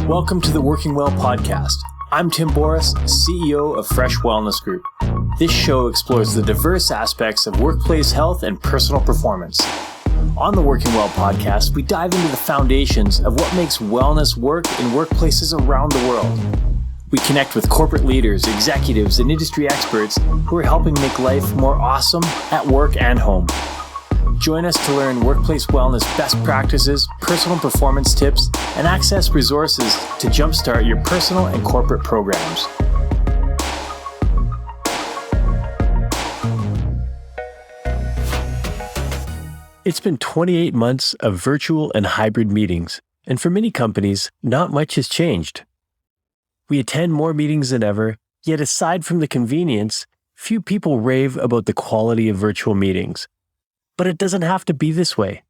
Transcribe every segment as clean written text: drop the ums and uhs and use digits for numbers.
Welcome to the Working Well podcast. I'm Tim Boris, CEO of Fresh Wellness Group. This show explores the diverse aspects of workplace health and personal performance. On the Working Well podcast, we dive into the foundations of what makes wellness work in workplaces around the world. We connect with corporate leaders, executives, and industry experts who are helping make life more awesome at work and home. Join us to learn workplace wellness best practices, personal performance tips, and access resources to jumpstart your personal and corporate programs. It's been 28 months of virtual and hybrid meetings, and for many companies, not much has changed. We attend more meetings than ever, yet aside from the convenience, few people rave about the quality of virtual meetings. But it doesn't have to be this way.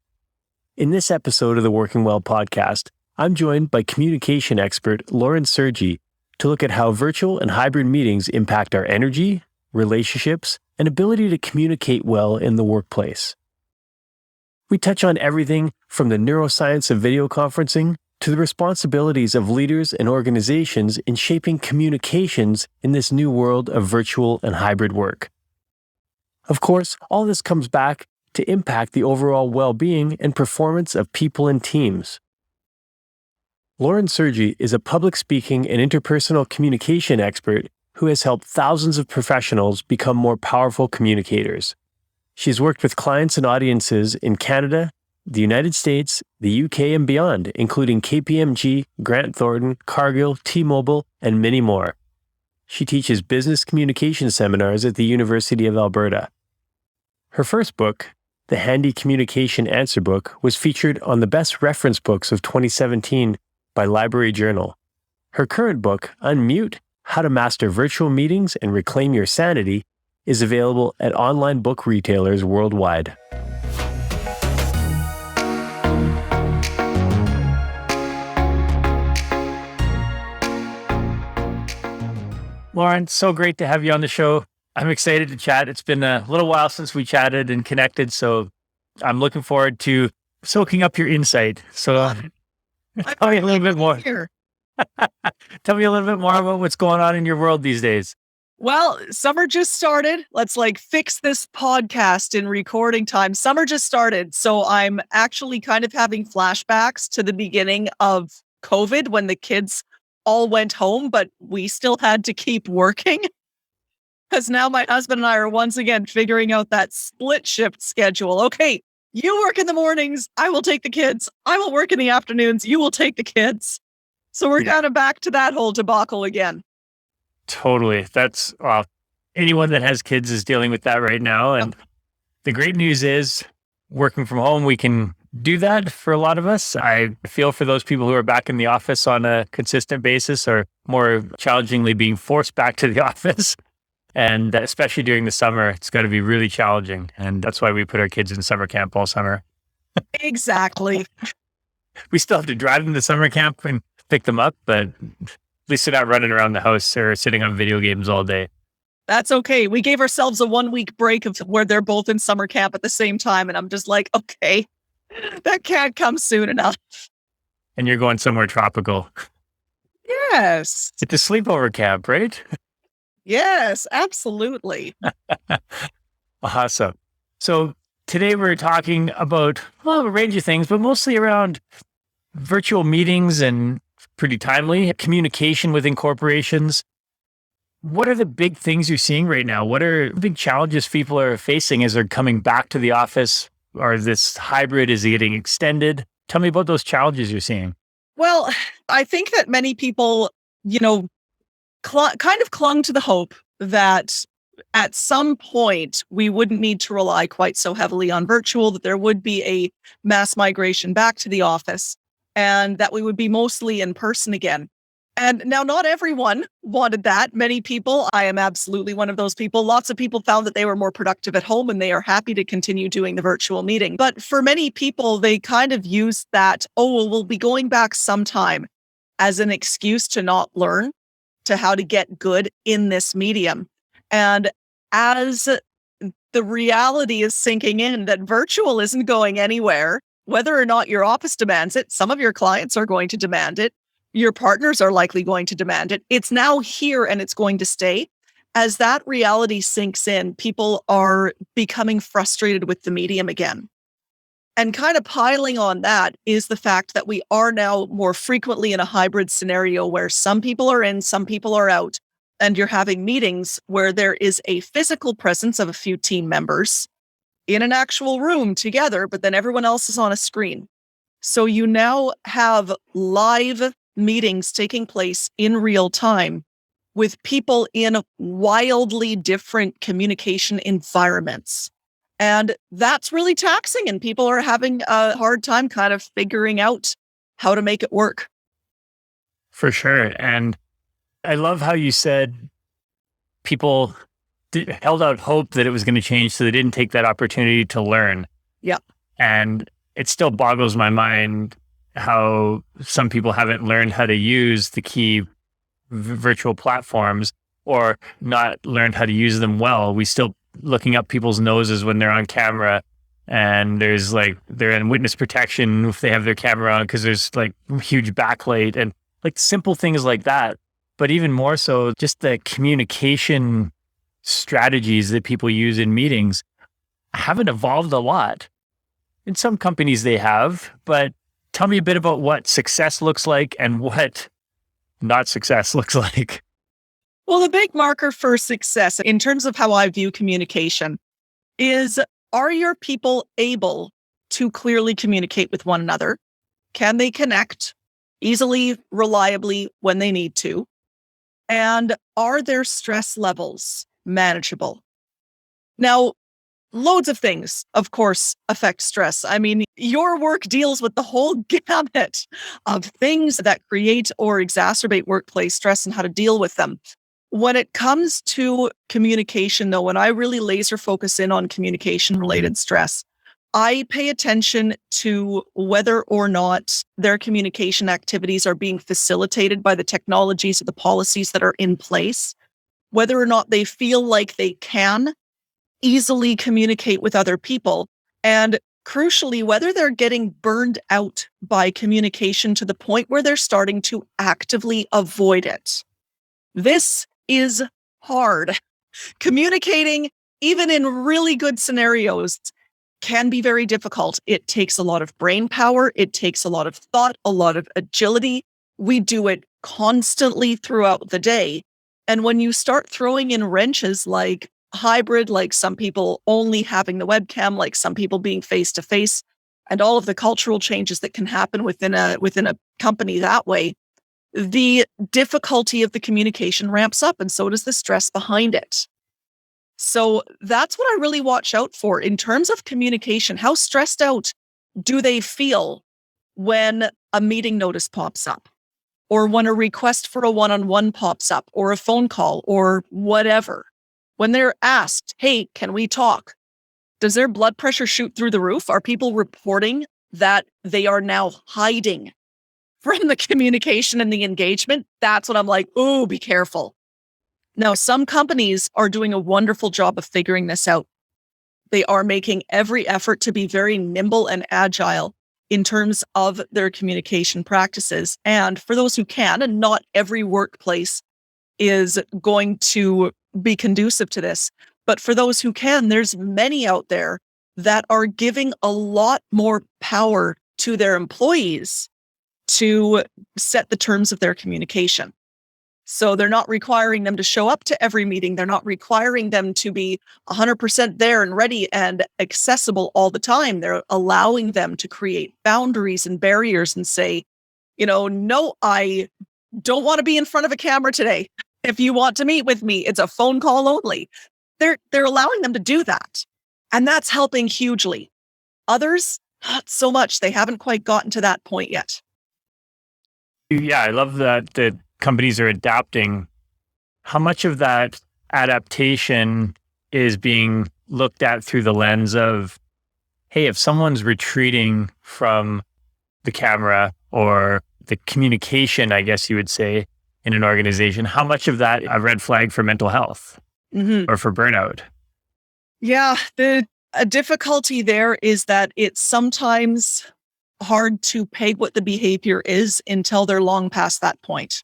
In this episode of the Working Well podcast, I'm joined by communication expert Lauren Sergy to look at how virtual and hybrid meetings impact our energy, relationships, and ability to communicate well in the workplace. We touch on everything from the neuroscience of video conferencing to the responsibilities of leaders and organizations in shaping communications in this new world of virtual and hybrid work. Of course, all this comes back to impact the overall well-being and performance of people and teams. Lauren Sergy is a public speaking and interpersonal communication expert who has helped thousands of professionals become more powerful communicators. She's worked with clients and audiences in Canada, the United States, the UK, and beyond, including KPMG, Grant Thornton, Cargill, T-Mobile, and many more. She teaches business communication seminars at the University of Alberta. Her first book, The Handy Communication Answer Book, was featured on the Best Reference Books of 2017 by Library Journal. Her current book, Unmute: How to Master Virtual Meetings and Reclaim Your Sanity, is available at online book retailers worldwide. Lauren, so great to have you on the show. I'm excited to chat. It's been a little while since we chatted and connected, so I'm looking forward to soaking up your insight. So tell me a little bit more. Tell me a little bit more about what's going on in your world these days. Well, summer just started. Let's fix this podcast in recording time. Summer just started. So I'm actually kind of having flashbacks to the beginning of COVID when the kids all went home, but we still had to keep working. Because now my husband and I are once again figuring out that split shift schedule. Okay, you work in the mornings, I will take the kids. I will work in the afternoons, you will take the kids. So we're kind of back to that whole debacle again. Totally. That's, anyone that has kids is dealing with that right now. And the great news is working from home, we can do that for a lot of us. I feel for those people who are back in the office on a consistent basis or more challengingly being forced back to the office. And especially during the summer, it's got to be really challenging. And that's why we put our kids in summer camp all summer. Exactly. We still have to drive them to summer camp and pick them up, but at least they're not running around the house or sitting on video games all day. That's okay. We gave ourselves a 1 week break of where they're both in summer camp at the same time. And I'm just like, okay, that can't come soon enough. And you're going somewhere tropical. Yes. It's a sleepover camp, right? Yes, absolutely. Awesome. So today we're talking about, a range of things, but mostly around virtual meetings and pretty timely communication within corporations. What are the big things you're seeing right now? What are the big challenges people are facing as they're coming back to the office? Or this hybrid, is it getting extended? Tell me about those challenges you're seeing. Well, I think that many people, kind of clung to the hope that at some point we wouldn't need to rely quite so heavily on virtual, that there would be a mass migration back to the office and that we would be mostly in person again. And now not everyone wanted that. Many people, I am absolutely one of those people. Lots of people found that they were more productive at home and they are happy to continue doing the virtual meeting. But for many people, they kind of used that, we'll be going back sometime as an excuse to not learn to how to get good in this medium. And as the reality is sinking in that virtual isn't going anywhere, whether or not your office demands it, some of your clients are going to demand it. Your partners are likely going to demand it. It's now here and it's going to stay. As that reality sinks in, people are becoming frustrated with the medium again. And kind of piling on that is the fact that we are now more frequently in a hybrid scenario where some people are in, some people are out, and you're having meetings where there is a physical presence of a few team members in an actual room together, but then everyone else is on a screen. So you now have live meetings taking place in real time with people in wildly different communication environments. And that's really taxing, and people are having a hard time kind of figuring out how to make it work. For sure. And I love how you said people held out hope that it was going to change, so they didn't take that opportunity to learn. Yeah. And it still boggles my mind how some people haven't learned how to use the key virtual platforms, or not learned how to use them well. We still looking up people's noses when they're on camera, and there's like, they're in witness protection if they have their camera on because there's like huge backlight and like simple things like that. But even more so, just the communication strategies that people use in meetings haven't evolved a lot. In some companies they have, but tell me a bit about what success looks like and what not success looks like. Well, the big marker for success in terms of how I view communication is, are your people able to clearly communicate with one another? Can they connect easily, reliably when they need to? And are their stress levels manageable? Now, loads of things, of course, affect stress. I mean, your work deals with the whole gamut of things that create or exacerbate workplace stress and how to deal with them. When it comes to communication, though, when I really laser focus in on communication-related stress, I pay attention to whether or not their communication activities are being facilitated by the technologies or the policies that are in place, whether or not they feel like they can easily communicate with other people, and crucially, whether they're getting burned out by communication to the point where they're starting to actively avoid it. This is hard. Communicating, even in really good scenarios, can be very difficult. It takes a lot of brain power. It takes a lot of thought, a lot of agility. We do it constantly throughout the day. And when you start throwing in wrenches like hybrid, like some people only having the webcam, like some people being face-to-face, and all of the cultural changes that can happen within a company that way, the difficulty of the communication ramps up, and so does the stress behind it. So that's what I really watch out for in terms of communication. How stressed out do they feel when a meeting notice pops up, or when a request for a one-on-one pops up, or a phone call, or whatever? When they're asked, hey, can we talk? Does their blood pressure shoot through the roof? Are people reporting that they are now hiding from the communication and the engagement? That's what I'm like, ooh, be careful. Now, some companies are doing a wonderful job of figuring this out. They are making every effort to be very nimble and agile in terms of their communication practices. And for those who can, and not every workplace is going to be conducive to this, but for those who can, there's many out there that are giving a lot more power to their employees to set the terms of their communication. So they're not requiring them to show up to every meeting. They're not requiring them to be 100% there and ready and accessible all the time. They're allowing them to create boundaries and barriers and say, no, I don't want to be in front of a camera today. If you want to meet with me, it's a phone call only. They're allowing them to do that. And that's helping hugely. Others, not so much. They haven't quite gotten to that point yet. Yeah, I love that companies are adapting. How much of that adaptation is being looked at through the lens of, hey, if someone's retreating from the camera or the communication, I guess you would say, in an organization, how much of that a red flag for mental health or for burnout? Yeah, the difficulty there is that it's sometimes hard to peg what the behavior is until they're long past that point,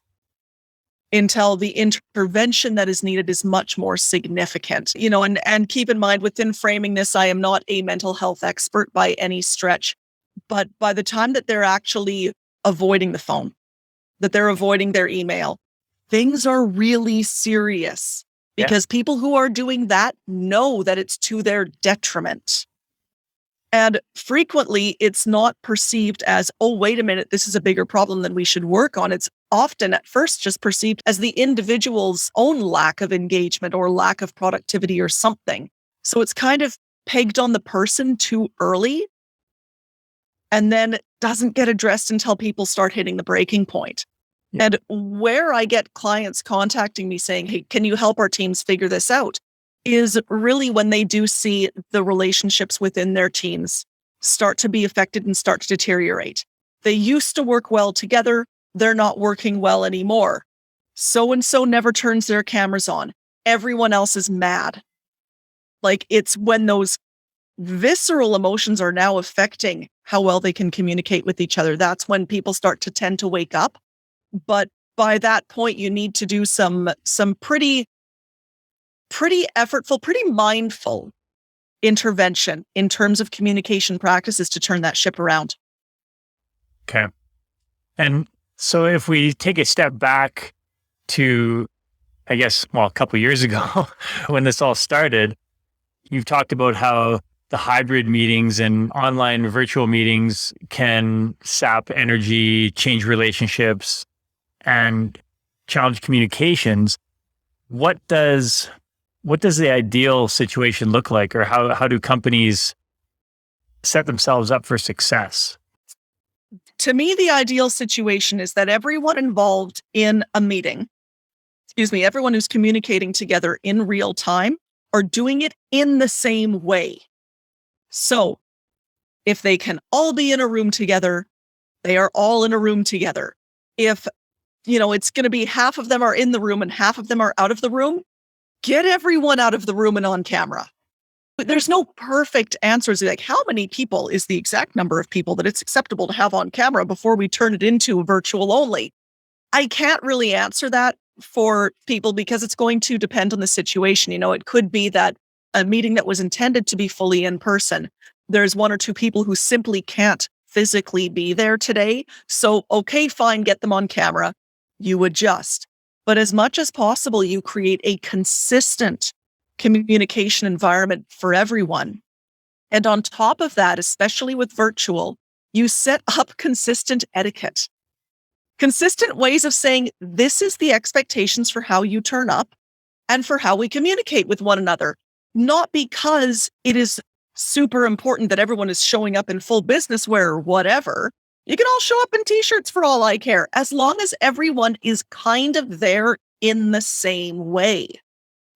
until the intervention that is needed is much more significant. And keep in mind, within framing this, I am not a mental health expert by any stretch, but by the time that they're actually avoiding the phone, that they're avoiding their email, things are really serious, because people who are doing that know that it's to their detriment. And frequently, it's not perceived as, oh, wait a minute, this is a bigger problem than we should work on. It's often at first just perceived as the individual's own lack of engagement or lack of productivity or something. So it's kind of pegged on the person too early, and then doesn't get addressed until people start hitting the breaking point. Yeah. And where I get clients contacting me saying, hey, can you help our teams figure this out, is really when they do see the relationships within their teams start to be affected and start to deteriorate. They used to work well together. They're not working well anymore. So-and-so never turns their cameras on. Everyone else is mad. Like, it's when those visceral emotions are now affecting how well they can communicate with each other. That's when people start to tend to wake up. But by that point, you need to do some pretty effortful, pretty mindful intervention in terms of communication practices to turn that ship around. Okay. And so if we take a step back to, I guess, a couple of years ago when this all started, you've talked about how the hybrid meetings and online virtual meetings can sap energy, change relationships, and challenge communications. What does the ideal situation look like, or how do companies set themselves up for success? To me, the ideal situation is that everyone involved in a meeting, everyone who's communicating together in real time, are doing it in the same way. So if they can all be in a room together, they are all in a room together. If, it's going to be half of them are in the room and half of them are out of the room, get everyone out of the room and on camera. But there's no perfect answers. Like, how many people is the exact number of people that it's acceptable to have on camera before we turn it into virtual only? I can't really answer that for people because it's going to depend on the situation. It could be that a meeting that was intended to be fully in person, there's one or two people who simply can't physically be there today. So, okay, fine, get them on camera. You adjust. But as much as possible, you create a consistent communication environment for everyone. And on top of that, especially with virtual, you set up consistent etiquette. Consistent ways of saying, this is the expectations for how you turn up and for how we communicate with one another. Not because it is super important that everyone is showing up in full business wear or whatever. You can all show up in t-shirts for all I care, as long as everyone is kind of there in the same way,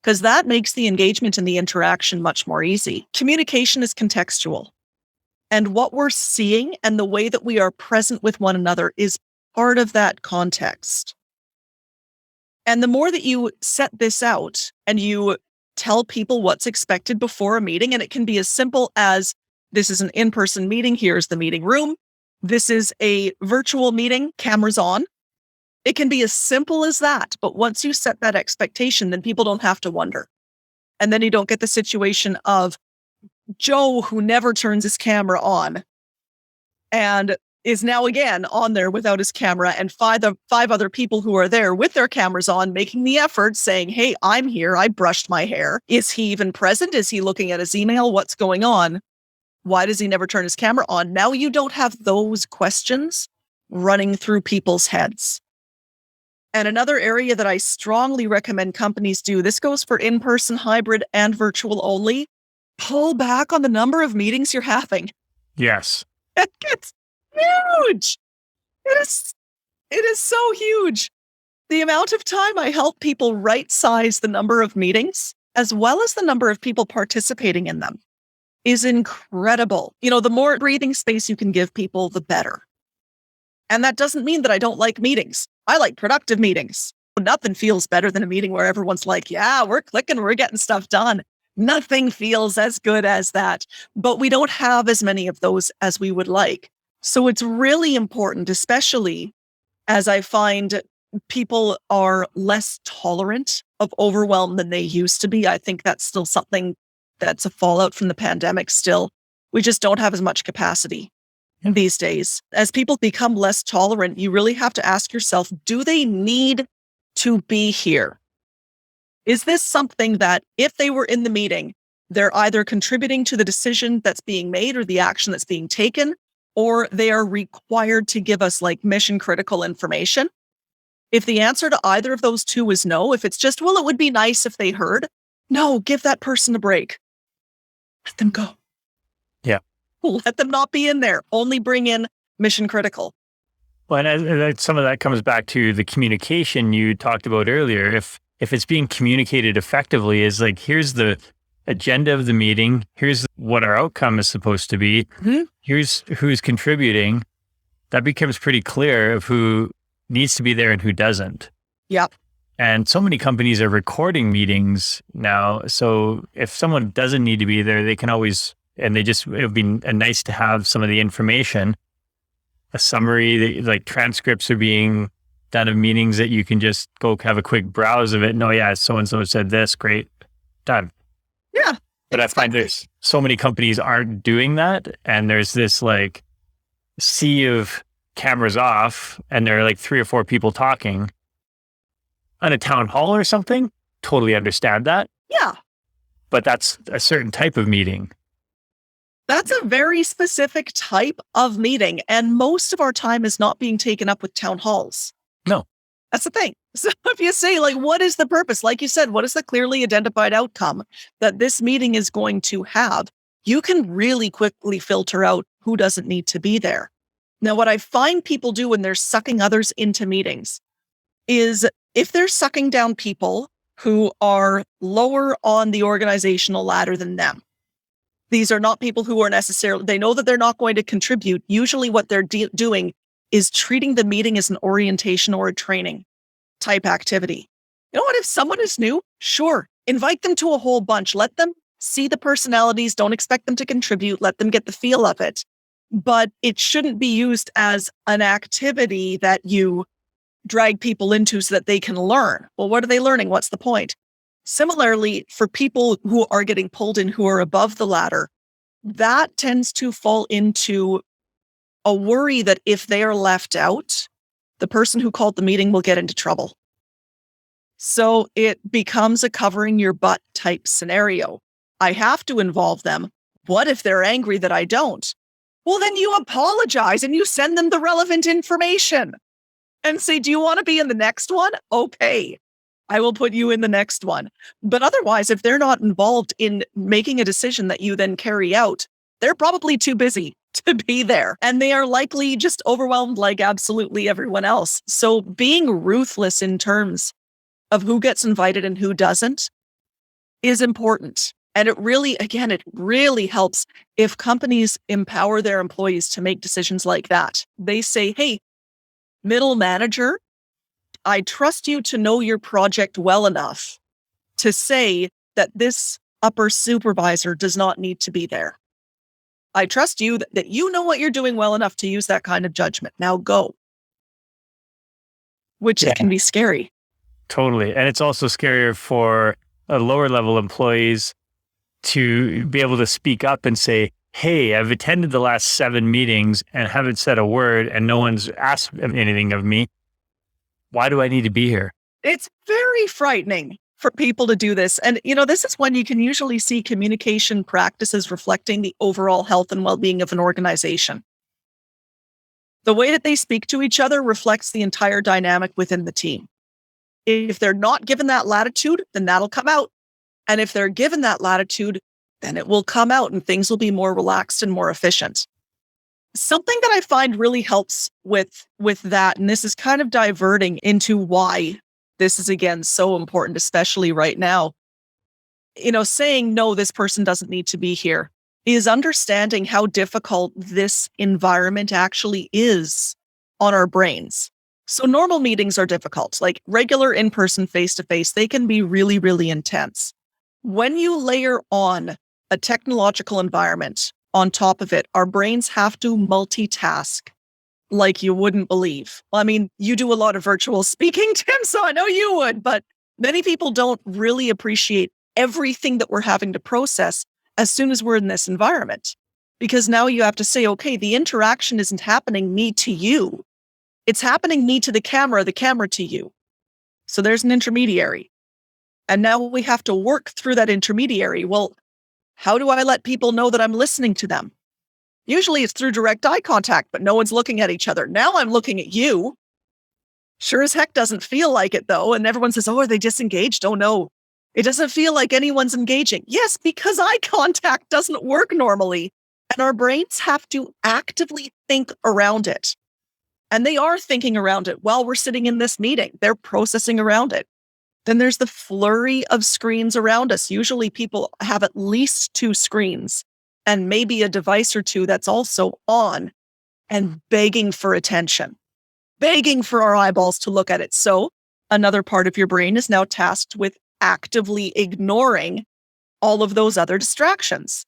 because that makes the engagement and the interaction much more easy. Communication is contextual, and what we're seeing and the way that we are present with one another is part of that context. And the more that you set this out and you tell people what's expected before a meeting, and it can be as simple as, this is an in-person meeting, here's the meeting room. This is a virtual meeting, cameras on. It can be as simple as that. But once you set that expectation, then people don't have to wonder. And then you don't get the situation of Joe, who never turns his camera on and is now again on there without his camera, and five other people who are there with their cameras on, making the effort, saying, hey, I'm here. I brushed my hair. Is he even present? Is he looking at his email? What's going on? Why does he never turn his camera on? Now you don't have those questions running through people's heads. And another area that I strongly recommend companies do, this goes for in-person, hybrid, and virtual only, pull back on the number of meetings you're having. Yes. It gets huge. It is so huge. The amount of time I help people right-size the number of meetings, as well as the number of people participating in them, is incredible. The more breathing space you can give people, the better. And that doesn't mean that I don't like meetings. I like productive meetings. Nothing feels better than a meeting where everyone's like, yeah, we're clicking, we're getting stuff done. Nothing feels as good as that. But we don't have as many of those as we would like. So it's really important, especially as I find people are less tolerant of overwhelm than they used to be. I think that's still something that's a fallout from the pandemic still. We just don't have as much capacity these days. As people become less tolerant, you really have to ask yourself, do they need to be here? Is this something that if they were in the meeting, they're either contributing to the decision that's being made or the action that's being taken, or they are required to give us like mission critical information? If the answer to either of those two is no, if it's just, well, it would be nice if they heard, no, give that person a break. Let them go. Yeah. Let them not be in there. Only bring in mission critical. Well, and some of that comes back to the communication you talked about earlier. If it's being communicated effectively, is like, here's the agenda of the meeting. Here's what our outcome is supposed to be. Mm-hmm. Here's who's contributing. That becomes pretty clear of who needs to be there and who doesn't. Yep. And so many companies are recording meetings now. So if someone doesn't need to be there, they can always, and it would be nice to have some of the information, a summary, like transcripts are being done of meetings that you can just go have a quick browse of it. No, yeah, so-and-so said this, great, done. Yeah. But I find there's so many companies aren't doing that. And there's this like sea of cameras off and there are like 3 or 4 people talking on a town hall or something. Totally understand that. Yeah. But that's a certain type of meeting. That's a very specific type of meeting. And most of our time is not being taken up with town halls. No. That's the thing. So if you say, like, what is the purpose? Like you said, what is the clearly identified outcome that this meeting is going to have? You can really quickly filter out who doesn't need to be there. Now, what I find people do when they're sucking others into meetings is if they're sucking down people who are lower on the organizational ladder than them. These are not people who are necessarily, they know that they're not going to contribute. Usually what they're doing is treating the meeting as an orientation or a training type activity. You know what? If someone is new, sure, invite them to a whole bunch. Let them see the personalities. Don't expect them to contribute. Let them get the feel of it. But it shouldn't be used as an activity that you drag people into so that they can learn. Well, what are they learning? What's the point? Similarly, for people who are getting pulled in who are above the ladder, that tends to fall into a worry that if they are left out, the person who called the meeting will get into trouble. So it becomes a covering your butt type scenario. I have to involve them. What if they're angry that I don't? Well, then you apologize and you send them the relevant information and say, do you want to be in the next one? Okay, I will put you in the next one. But otherwise, if they're not involved in making a decision that you then carry out, they're probably too busy to be there. And they are likely just overwhelmed like absolutely everyone else. So being ruthless in terms of who gets invited and who doesn't is important. And it really helps if companies empower their employees to make decisions like that. They say, hey, middle manager, I trust you to know your project well enough to say that this upper supervisor does not need to be there. I trust you that you know what you're doing well enough to use that kind of judgment. Now go. Which can be scary. Totally. And it's also scarier for lower level employees to be able to speak up and say, hey, I've attended the last 7 meetings and haven't said a word and no one's asked anything of me. Why do I need to be here? It's very frightening for people to do this. And, this is when you can usually see communication practices reflecting the overall health and well-being of an organization. The way that they speak to each other reflects the entire dynamic within the team. If they're not given that latitude, then that'll come out. And if they're given that latitude, then it will come out and things will be more relaxed and more efficient. Something that I find really helps with that, and this is kind of diverting into why this is, again, so important, especially right now. Saying, no, this person doesn't need to be here is understanding how difficult this environment actually is on our brains. So normal meetings are difficult, like regular in-person face-to-face, they can be really, really intense. When you layer on a technological environment on top of it. Our brains have to multitask like you wouldn't believe. I mean, you do a lot of virtual speaking, Tim, so I know you would, but many people don't really appreciate everything that we're having to process as soon as we're in this environment. Because now you have to say, okay, the interaction isn't happening me to you. It's happening me to the camera to you. So there's an intermediary. And now we have to work through that intermediary. Well, how do I let people know that I'm listening to them? Usually it's through direct eye contact, but no one's looking at each other. Now I'm looking at you. Sure as heck doesn't feel like it though. And everyone says, oh, are they disengaged? Oh no, it doesn't feel like anyone's engaging. Yes, because eye contact doesn't work normally. And our brains have to actively think around it. And they are thinking around it while we're sitting in this meeting. They're processing around it. Then there's the flurry of screens around us. Usually people have at least 2 screens and maybe a device or 2 that's also on and begging for attention, begging for our eyeballs to look at it. So another part of your brain is now tasked with actively ignoring all of those other distractions.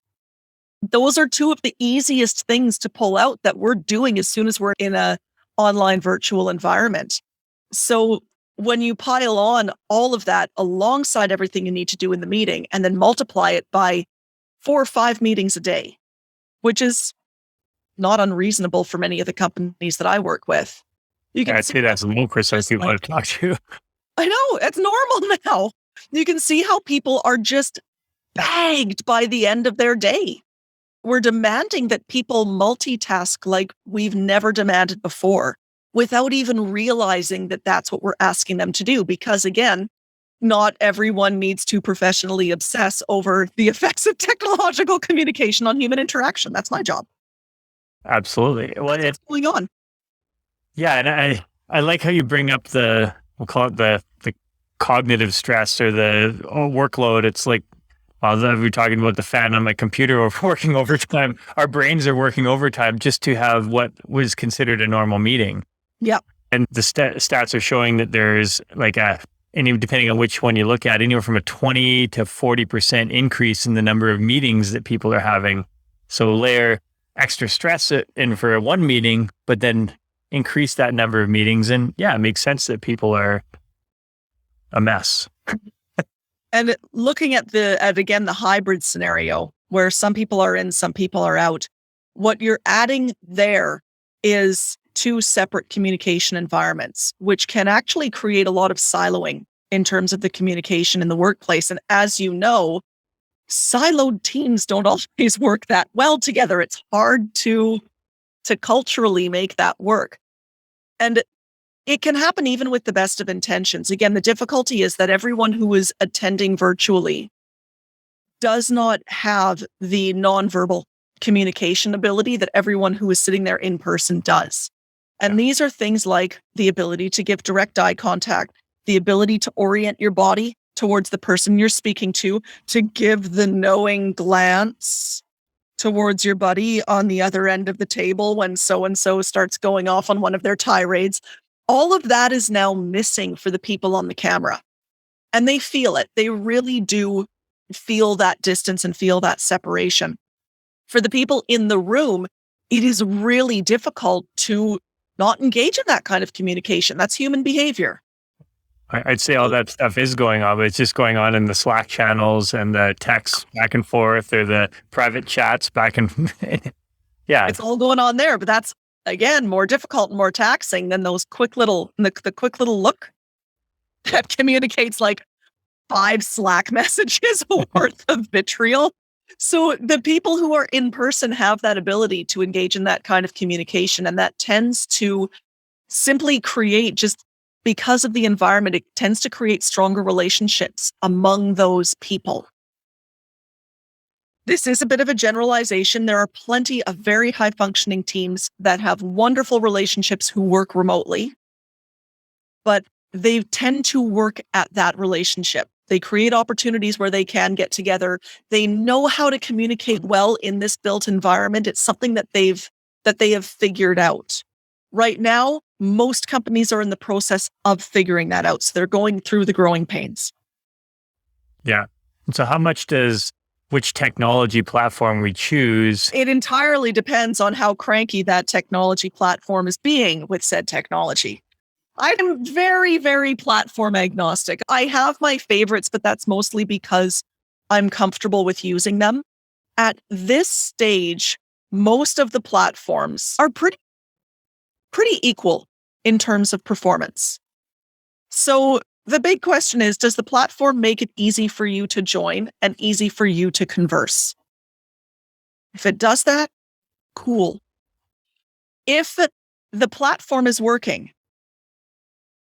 Those are 2 of the easiest things to pull out that we're doing as soon as we're in an online virtual environment. So when you pile on all of that alongside everything you need to do in the meeting and then multiply it by 4 or 5 meetings a day, which is not unreasonable for many of the companies that I work with. I'd say that's low for some people I've talked to. I know, it's normal now. You can see how people are just bagged by the end of their day. We're demanding that people multitask like we've never demanded before without even realizing that that's what we're asking them to do. Because again, not everyone needs to professionally obsess over the effects of technological communication on human interaction. That's my job. Absolutely. Well, What's going on? Yeah, and I like how you bring up we'll call it the cognitive stress or the workload. It's like, while we're talking about the fan on my computer or working overtime, our brains are working overtime just to have what was considered a normal meeting. Yeah. And the stats are showing that there's like and depending on which one you look at, anywhere from a 20 to 40% increase in the number of meetings that people are having. So layer extra stress in for one meeting, but then increase that number of meetings. And yeah, it makes sense that people are a mess. And looking at again, the hybrid scenario where some people are in, some people are out, what you're adding there is 2 separate communication environments, which can actually create a lot of siloing in terms of the communication in the workplace. And as you know, siloed teams don't always work that well together. It's hard to culturally make that work. And it can happen even with the best of intentions. Again, the difficulty is that everyone who is attending virtually does not have the nonverbal communication ability that everyone who is sitting there in person does. And these are things like the ability to give direct eye contact, the ability to orient your body towards the person you're speaking to give the knowing glance towards your buddy on the other end of the table when so-and-so starts going off on one of their tirades. All of that is now missing for the people on the camera. And they feel it. They really do feel that distance and feel that separation. For the people in the room, it is really difficult to not engage in that kind of communication. That's human behavior. I'd say all that stuff is going on, but it's just going on in the Slack channels and the texts back and forth or the private chats back and yeah. It's all going on there, but that's, again, more difficult and more taxing than those quick little, the quick little look that communicates like 5 Slack messages worth of vitriol. So the people who are in person have that ability to engage in that kind of communication, and that tends to simply create, just because of the environment, it tends to create stronger relationships among those people. This is a bit of a generalization. There are plenty of very high functioning teams that have wonderful relationships who work remotely, but they tend to work at that relationship. They create opportunities where they can get together. They know how to communicate well in this built environment. It's something that they have figured out. Right now, most companies are in the process of figuring that out. So they're going through the growing pains. Yeah. So how much does which technology platform we choose. It entirely depends on how cranky that technology platform is being with said technology. I'm very, very platform agnostic. I have my favorites, but that's mostly because I'm comfortable with using them. At this stage, most of the platforms are pretty equal in terms of performance. So the big question is, does the platform make it easy for you to join and easy for you to converse? If it does that, cool. If the platform is working,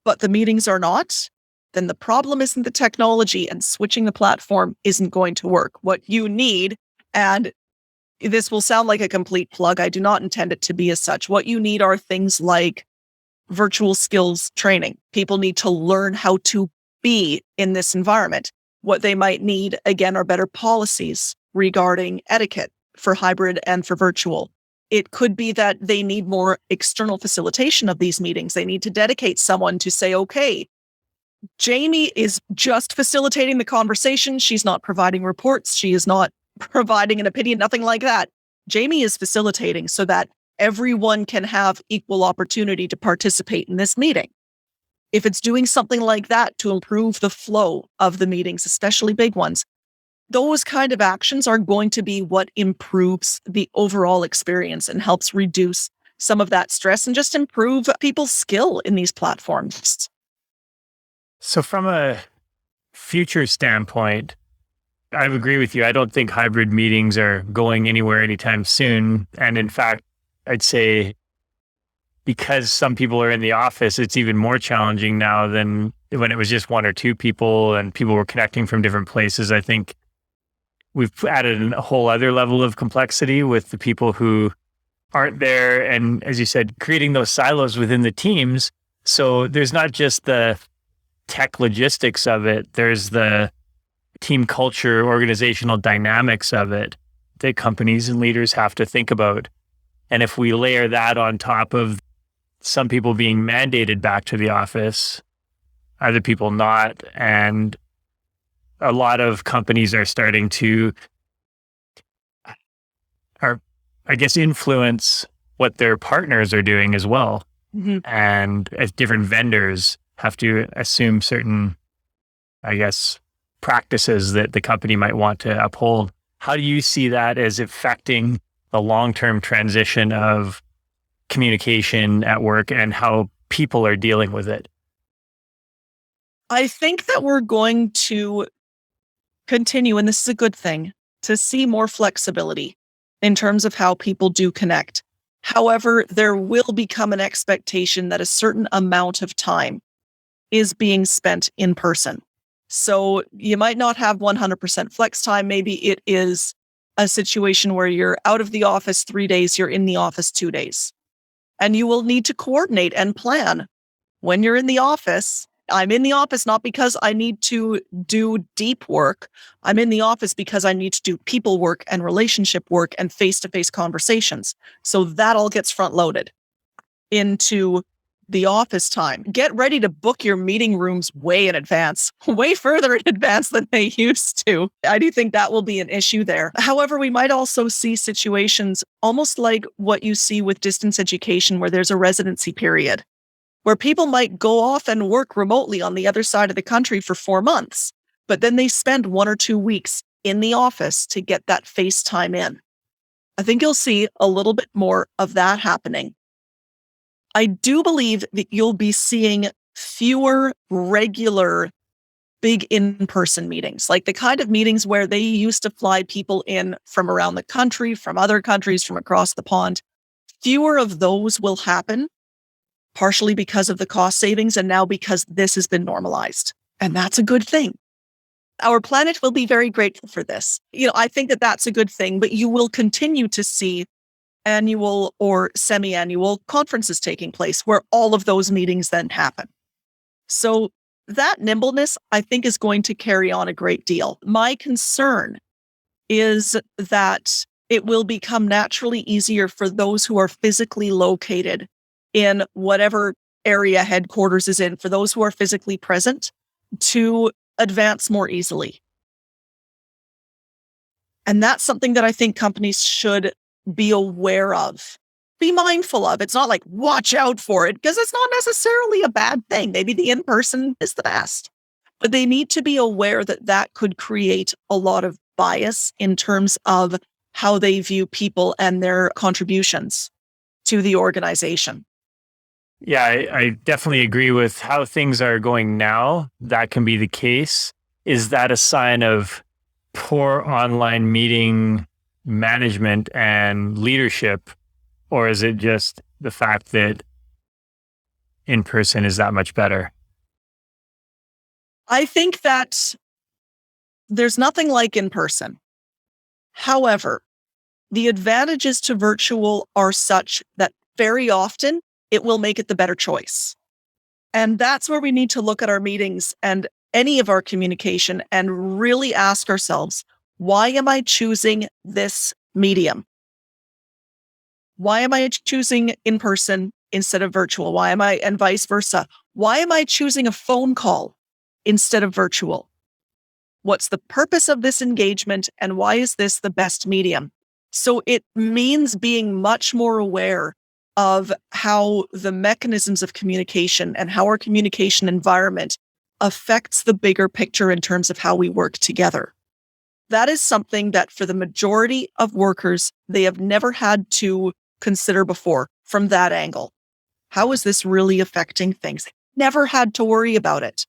but the meetings are not, then the problem isn't the technology, and switching the platform isn't going to work. What you need, and this will sound like a complete plug, I do not intend it to be as such. What you need are things like virtual skills training. People need to learn how to be in this environment. What they might need, again, are better policies regarding etiquette for hybrid and for virtual. It could be that they need more external facilitation of these meetings. They need to dedicate someone to say, okay, Jamie is just facilitating the conversation. She's not providing reports. She is not providing an opinion, nothing like that. Jamie is facilitating so that everyone can have equal opportunity to participate in this meeting. If it's doing something like that to improve the flow of the meetings, especially big ones, those kind of actions are going to be what improves the overall experience and helps reduce some of that stress and just improve people's skill in these platforms. So from a future standpoint, I agree with you. I don't think hybrid meetings are going anywhere anytime soon. And in fact, I'd say because some people are in the office, it's even more challenging now than when it was just one or two people and people were connecting from different places. I think we've added a whole other level of complexity with the people who aren't there. And as you said, creating those silos within the teams. So there's not just the tech logistics of it, there's the team culture, organizational dynamics of it that companies and leaders have to think about. And if we layer that on top of some people being mandated back to the office, other people not, and a lot of companies are starting to, influence what their partners are doing as well. Mm-hmm. And as different vendors have to assume certain, practices that the company might want to uphold. How do you see that as affecting the long-term transition of communication at work and how people are dealing with it? I think that we're going to continue, and this is a good thing, to see more flexibility in terms of how people do connect. However, there will become an expectation that a certain amount of time is being spent in person. So you might not have 100% flex time. Maybe it is a situation where you're out of the office 3 days, you're in the office 2 days. And you will need to coordinate and plan when you're in the office. I'm in the office not because I need to do deep work. I'm in the office because I need to do people work and relationship work and face-to-face conversations. So that all gets front-loaded into the office time. Get ready to book your meeting rooms way in advance, way further in advance than they used to. I do think that will be an issue there. However, we might also see situations almost like what you see with distance education, where there's a residency period, where people might go off and work remotely on the other side of the country for 4 months, but then they spend 1 or 2 weeks in the office to get that face time in. I think you'll see a little bit more of that happening. I do believe that you'll be seeing fewer regular big in-person meetings, like the kind of meetings where they used to fly people in from around the country, from other countries, from across the pond. Fewer of those will happen, partially because of the cost savings and now because this has been normalized. And that's a good thing. Our planet will be very grateful for this. I think that that's a good thing, but you will continue to see annual or semi-annual conferences taking place where all of those meetings then happen. So that nimbleness, I think, is going to carry on a great deal. My concern is that it will become naturally easier for those who are physically located in whatever area headquarters is in, for those who are physically present, to advance more easily. And that's something that I think companies should be aware of, be mindful of. It's not like watch out for it, because it's not necessarily a bad thing. Maybe the in-person is the best, but they need to be aware that that could create a lot of bias in terms of how they view people and their contributions to the organization. Yeah, I definitely agree with how things are going now. That can be the case. Is that a sign of poor online meeting management and leadership? Or is it just the fact that in person is that much better? I think that there's nothing like in person. However, the advantages to virtual are such that very often it will make it the better choice. And that's where we need to look at our meetings and any of our communication and really ask ourselves, why am I choosing this medium? Why am I choosing in person instead of virtual? Why am I, and vice versa? Why am I choosing a phone call instead of virtual? What's the purpose of this engagement, and why is this the best medium? So it means being much more aware of how the mechanisms of communication and how our communication environment affects the bigger picture in terms of how we work together. That is something that for the majority of workers, they have never had to consider before from that angle. How is this really affecting things? Never had to worry about it.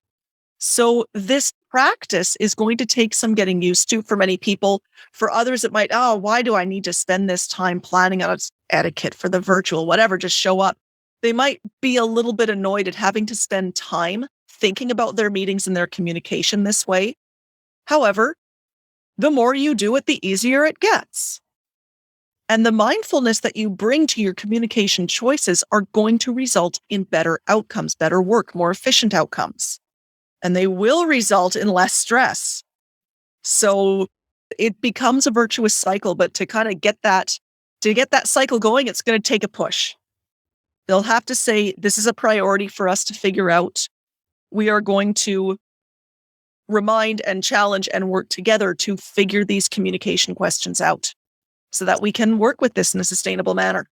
So this practice is going to take some getting used to for many people. For others, it might, oh, why do I need to spend this time planning out etiquette for the virtual, whatever, just show up. They might be a little bit annoyed at having to spend time thinking about their meetings and their communication this way. However, the more you do it, the easier it gets. And the mindfulness that you bring to your communication choices are going to result in better outcomes, better work, more efficient outcomes. And they will result in less stress. So it becomes a virtuous cycle, but to kind of get that cycle going, it's going to take a push. They'll have to say, this is a priority for us to figure out. We are going to remind and challenge and work together to figure these communication questions out so that we can work with this in a sustainable manner.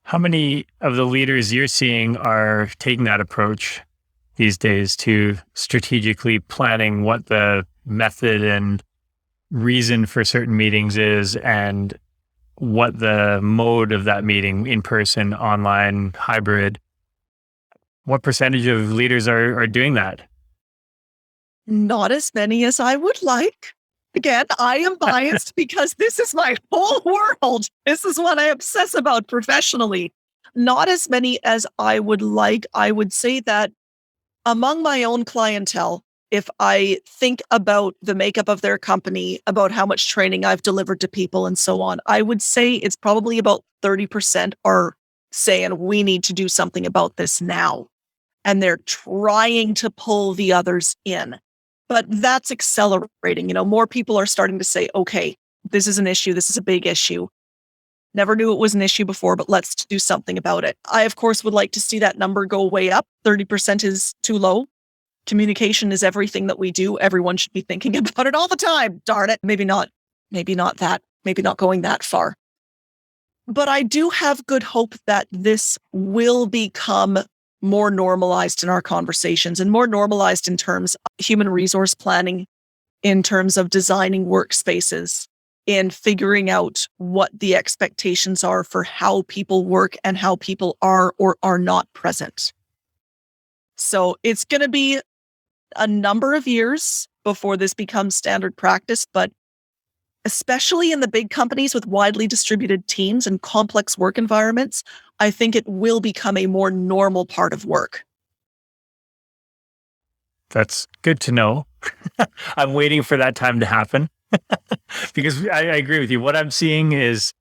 How many of the leaders you're seeing are taking that approach these days to strategically planning what the method and reason for certain meetings is and what the mode of that meeting, in person, online, hybrid? What percentage of leaders are doing that? Not as many as I would like. Again, I am biased because this is my whole world. This is what I obsess about professionally. Not as many as I would like. I would say that among my own clientele, if I think about the makeup of their company, about how much training I've delivered to people and so on, I would say it's probably about 30% are saying we need to do something about this now. And they're trying to pull the others in. But that's accelerating. More people are starting to say, okay, this is an issue. This is a big issue. Never knew it was an issue before, but let's do something about it. I, of course, would like to see that number go way up. 30% is too low. Communication is everything that we do. Everyone should be thinking about it all the time. Darn it. Maybe not going that far. But I do have good hope that this will become more normalized in our conversations and more normalized in terms of human resource planning, in terms of designing workspaces, in figuring out what the expectations are for how people work and how people are or are not present. So it's going to be a number of years before this becomes standard practice, but especially in the big companies with widely distributed teams and complex work environments, I think it will become a more normal part of work. That's good to know. I'm waiting for that time to happen because I agree with you. What I'm seeing is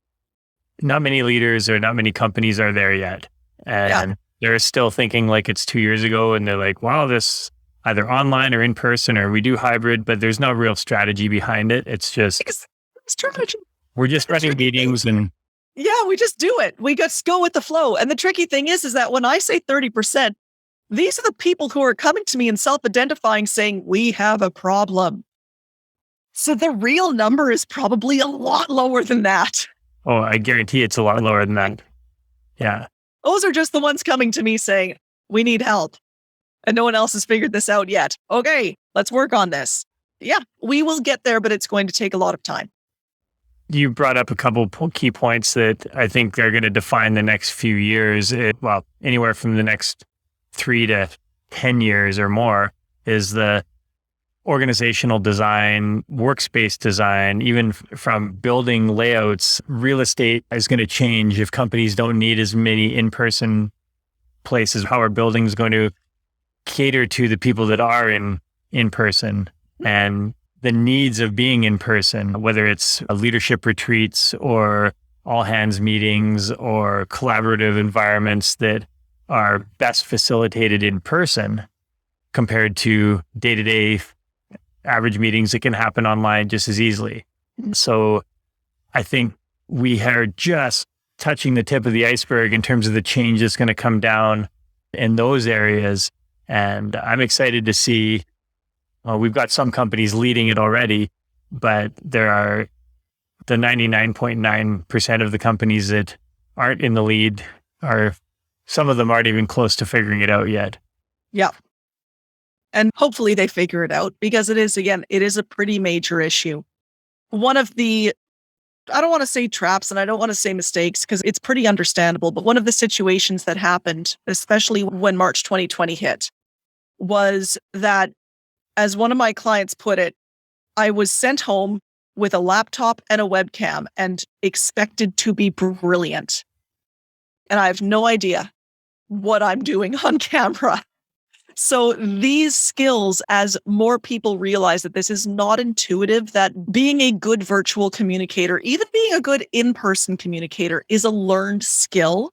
not many leaders or not many companies are there yet. And they're still thinking like it's 2 years ago. And they're like, wow, this either online or in person, or we do hybrid, but there's no real strategy behind it. It's just strategy. We're just running meetings and we just do it. We just go with the flow. And the tricky thing is that when I say 30%, these are the people who are coming to me and self-identifying saying, we have a problem. So the real number is probably a lot lower than that. Oh, I guarantee it's a lot lower than that. Yeah. Those are just the ones coming to me saying, we need help. And no one else has figured this out yet. Okay, let's work on this. Yeah, we will get there, but it's going to take a lot of time. You brought up a couple key points that I think are going to define the next few years. Well, anywhere from the next 3 to 10 years or more is the organizational design, workspace design, even from building layouts. Real estate is going to change if companies don't need as many in-person places. How are buildings going to cater to the people that are in person and the needs of being in person, whether it's leadership retreats or all hands meetings or collaborative environments that are best facilitated in person compared to day-to-day average meetings that can happen online just as easily. So I think we are just touching the tip of the iceberg in terms of the change that's going to come down in those areas. And I'm excited to see, we've got some companies leading it already, but there are the 99.9% of the companies that aren't in the lead some of them aren't even close to figuring it out yet. Yeah. And hopefully they figure it out because it is a pretty major issue. One of the, I don't want to say traps and I don't want to say mistakes because it's pretty understandable, but one of the situations that happened, especially when March 2020 hit, was that, as one of my clients put it, I was sent home with a laptop and a webcam and expected to be brilliant. And I have no idea what I'm doing on camera. So these skills, as more people realize that this is not intuitive, that being a good virtual communicator, even being a good in-person communicator, is a learned skill,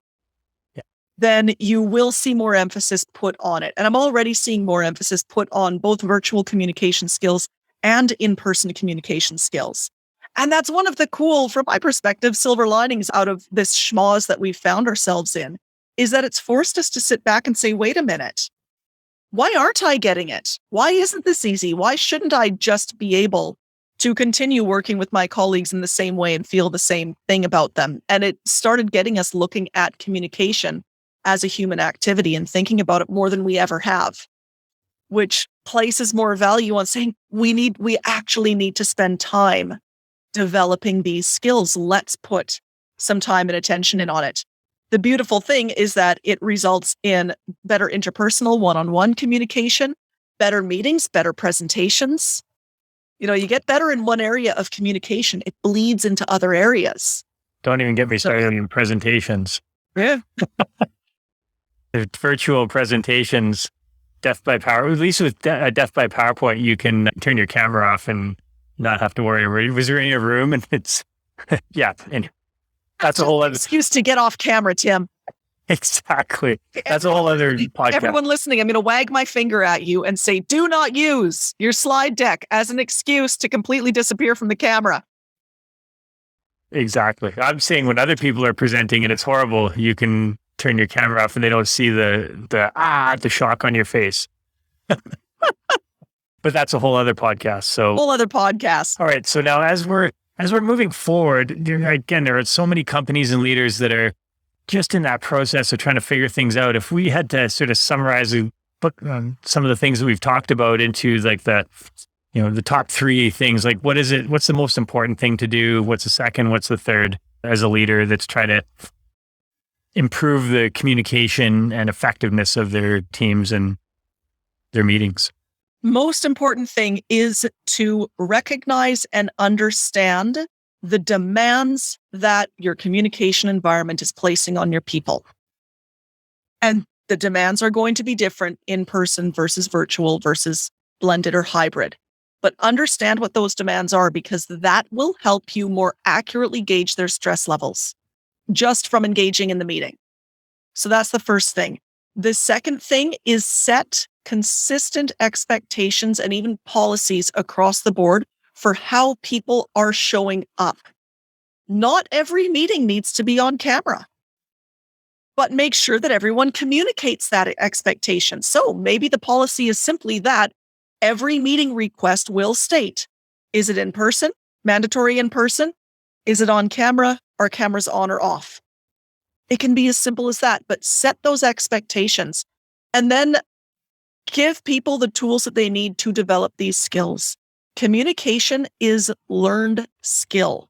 then you will see more emphasis put on it. And I'm already seeing more emphasis put on both virtual communication skills and in-person communication skills. And that's one of the cool, from my perspective, silver linings out of this schmoz that we've found ourselves in, is that it's forced us to sit back and say, wait a minute, why aren't I getting it? Why isn't this easy? Why shouldn't I just be able to continue working with my colleagues in the same way and feel the same thing about them? And it started getting us looking at communication as a human activity and thinking about it more than we ever have, which places more value on saying we actually need to spend time developing these skills. Let's put some time and attention in on it. The beautiful thing is that it results in better interpersonal one-on-one communication, better meetings, better presentations. You get better in one area of communication, it bleeds into other areas. Don't even get me started on presentations. Yeah. The virtual presentations, death by power, at least with death by PowerPoint, you can turn your camera off and not have to worry. Was there in a room? And it's, yeah. And that's a whole other excuse to get off camera, Tim. Exactly. That's a whole other podcast. Everyone listening, I'm going to wag my finger at you and say, do not use your slide deck as an excuse to completely disappear from the camera. Exactly. I'm saying when other people are presenting and it's horrible, you can turn your camera off and they don't see the shock on your face. But that's a whole other podcast. So whole other podcast. All right. So now as we're moving forward, again, there are so many companies and leaders that are just in that process of trying to figure things out. If we had to sort of summarize some of the things that we've talked about into like the top 3 things, like what is it? What's the most important thing to do? What's the second? What's the third as a leader that's trying to improve the communication and effectiveness of their teams and their meetings? Most important thing is to recognize and understand the demands that your communication environment is placing on your people. And the demands are going to be different in person versus virtual versus blended or hybrid. But understand what those demands are, because that will help you more accurately gauge their stress levels just from engaging in the meeting. So that's the first thing. The second thing is set consistent expectations and even policies across the board for how people are showing up. Not every meeting needs to be on camera, but make sure that everyone communicates that expectation. So maybe the policy is simply that every meeting request will state, Is it in person? Mandatory in person? Is it on camera? Are cameras on or off? It can be as simple as that, but set those expectations and then give people the tools that they need to develop these skills. Communication is learned skill.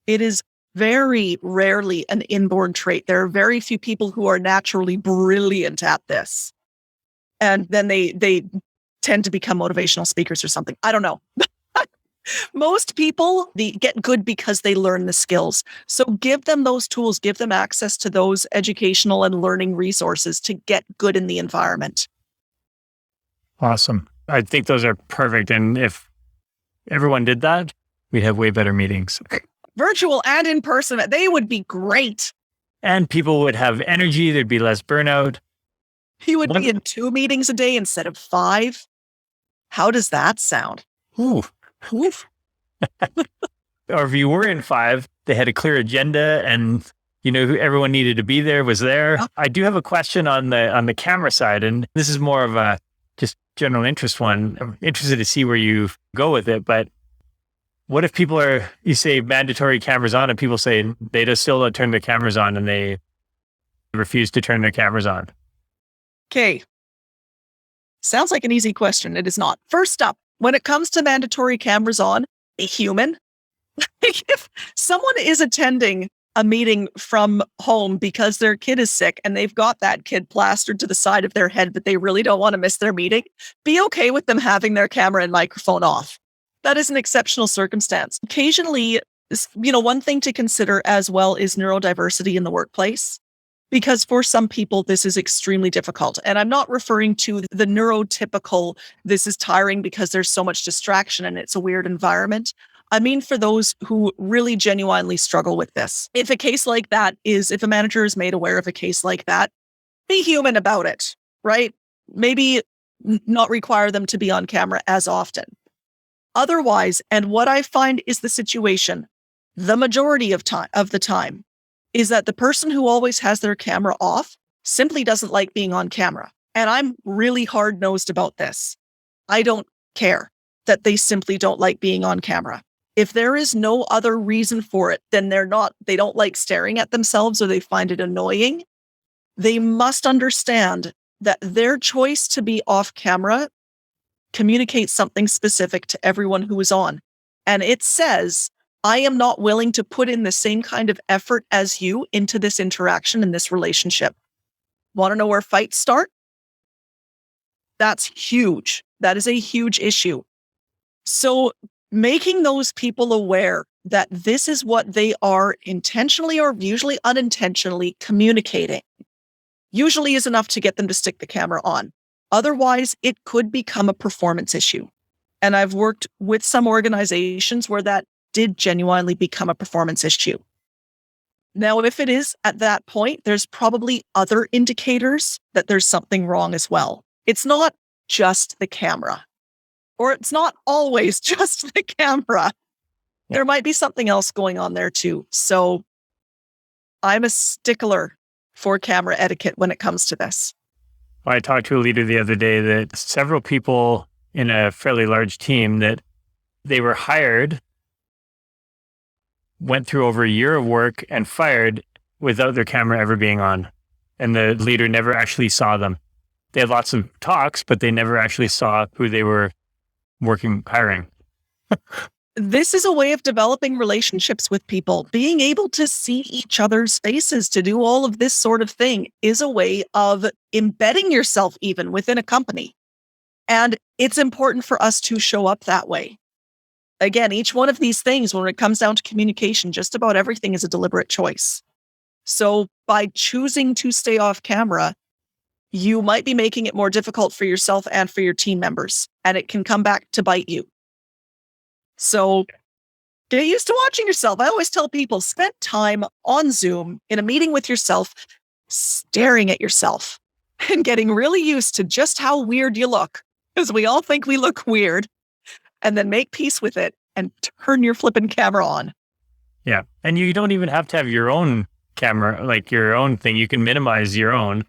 It is very rarely an inborn trait. There are very few people who are naturally brilliant at this. And then they tend to become motivational speakers or something. I don't know. Most people, they get good because they learn the skills. So give them those tools, give them access to those educational and learning resources to get good in the environment. Awesome. I think those are perfect. And if everyone did that, we'd have way better meetings. Virtual and in person, they would be great. And people would have energy. There'd be less burnout. You would be in 2 meetings a day instead of 5. How does that sound? Ooh. Or if you were in 5, they had a clear agenda and who everyone needed to be there was there. Yep. I do have a question on the camera side, and this is more of a just general interest one. I'm interested to see where you go with it, but what if you say mandatory cameras on and people say they just still don't turn their cameras on and they refuse to turn their cameras on? Okay. Sounds like an easy question. It is not. First up, when it comes to mandatory cameras on, a human, if someone is attending a meeting from home because their kid is sick and they've got that kid plastered to the side of their head, but they really don't want to miss their meeting, be okay with them having their camera and microphone off. That is an exceptional circumstance. Occasionally, one thing to consider as well is neurodiversity in the workplace. Because for some people, this is extremely difficult. And I'm not referring to the neurotypical, this is tiring because there's so much distraction and it's a weird environment. I mean, for those who really genuinely struggle with this. If a manager is made aware of a case like that, be human about it, right? Maybe not require them to be on camera as often. Otherwise, and what I find is the situation, the majority of the time, is that the person who always has their camera off simply doesn't like being on camera. And I'm really hard-nosed about this. I don't care that they simply don't like being on camera. If there is no other reason for it, then they don't like staring at themselves or they find it annoying. They must understand that their choice to be off camera communicates something specific to everyone who is on. And it says, I am not willing to put in the same kind of effort as you into this interaction and this relationship. Want to know where fights start? That's huge. That is a huge issue. So making those people aware that this is what they are intentionally or usually unintentionally communicating usually is enough to get them to stick the camera on. Otherwise, it could become a performance issue. And I've worked with some organizations where that did genuinely become a performance issue. Now, if it is at that point, there's probably other indicators that there's something wrong as well. It's not just the camera, or it's not always just the camera. Yeah. There might be something else going on there too. So I'm a stickler for camera etiquette when it comes to this. Well, I talked to a leader the other day that several people in a fairly large team that they were hired, went through over a year of work and fired without their camera ever being on. And the leader never actually saw them. They had lots of talks, but they never actually saw who they were hiring. This is a way of developing relationships with people. Being able to see each other's faces, to do all of this sort of thing is a way of embedding yourself even within a company. And it's important for us to show up that way. Again, each one of these things, when it comes down to communication, just about everything is a deliberate choice. So by choosing to stay off camera, you might be making it more difficult for yourself and for your team members, and it can come back to bite you. So get used to watching yourself. I always tell people, spend time on Zoom in a meeting with yourself, staring at yourself and getting really used to just how weird you look, because we all think we look weird, and then make peace with it and turn your flipping camera on. Yeah. And you don't even have to have your own camera, like your own thing. You can minimize your own.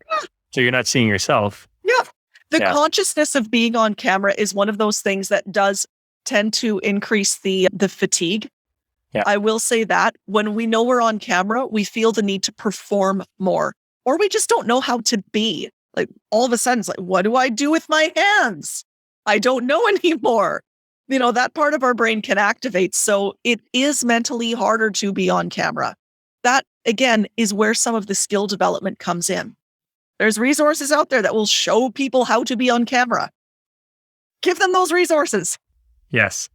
So you're not seeing yourself. Yeah. The consciousness of being on camera is one of those things that does tend to increase the fatigue. Yeah. I will say that when we know we're on camera, we feel the need to perform more, or we just don't know how to be. Like all of a sudden, it's like, what do I do with my hands? I don't know anymore. That part of our brain can activate. So it is mentally harder to be on camera. That, again, is where some of the skill development comes in. There's resources out there that will show people how to be on camera. Give them those resources. Yes.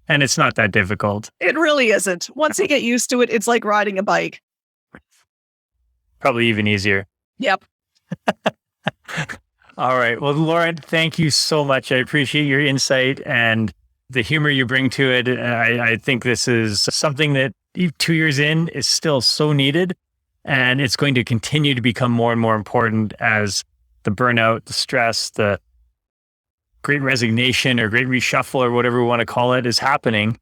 And it's not that difficult. It really isn't. Once you get used to it, it's like riding a bike. Probably even easier. Yep. All right. Well, Lauren, thank you so much. I appreciate your insight and the humor you bring to it. I think this is something that 2 years in is still so needed. And it's going to continue to become more and more important as the burnout, the stress, the great resignation or great reshuffle or whatever we want to call it is happening.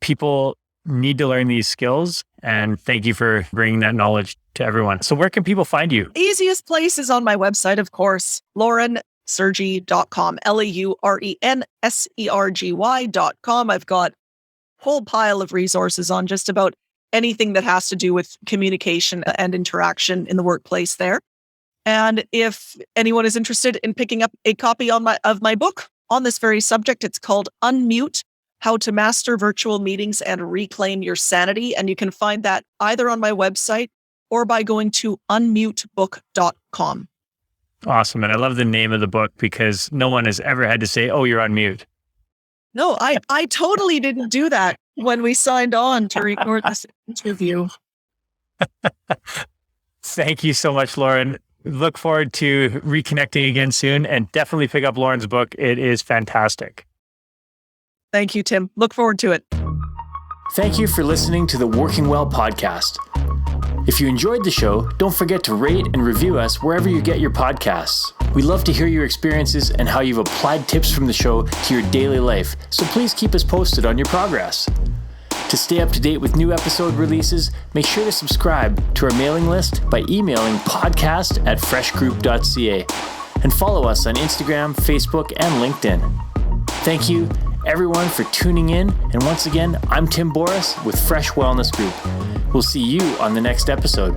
People need to learn these skills. And thank you for bringing that knowledge to everyone. So where can people find you? Easiest place is on my website, of course, laurensergy.com, LaurenSergy.com. I've got a whole pile of resources on just about anything that has to do with communication and interaction in the workplace there. And if anyone is interested in picking up a copy of my book on this very subject, it's called Unmute: How to Master Virtual Meetings and Reclaim Your Sanity. And you can find that either on my website or by going to unmutebook.com. Awesome. And I love the name of the book because no one has ever had to say, oh, you're on mute. No, I totally didn't do that when we signed on to record this interview. Thank you so much, Lauren. Look forward to reconnecting again soon, and definitely pick up Lauren's book. It is fantastic. Thank you, Tim. Look forward to it. Thank you for listening to the Working Well podcast. If you enjoyed the show, don't forget to rate and review us wherever you get your podcasts. We love to hear your experiences and how you've applied tips from the show to your daily life, so please keep us posted on your progress. To stay up to date with new episode releases, make sure to subscribe to our mailing list by emailing podcast@freshgroup.ca and follow us on Instagram, Facebook, and LinkedIn. Thank you, everyone, for tuning in. And once again, I'm Tim Boris with Fresh Wellness Group. We'll see you on the next episode.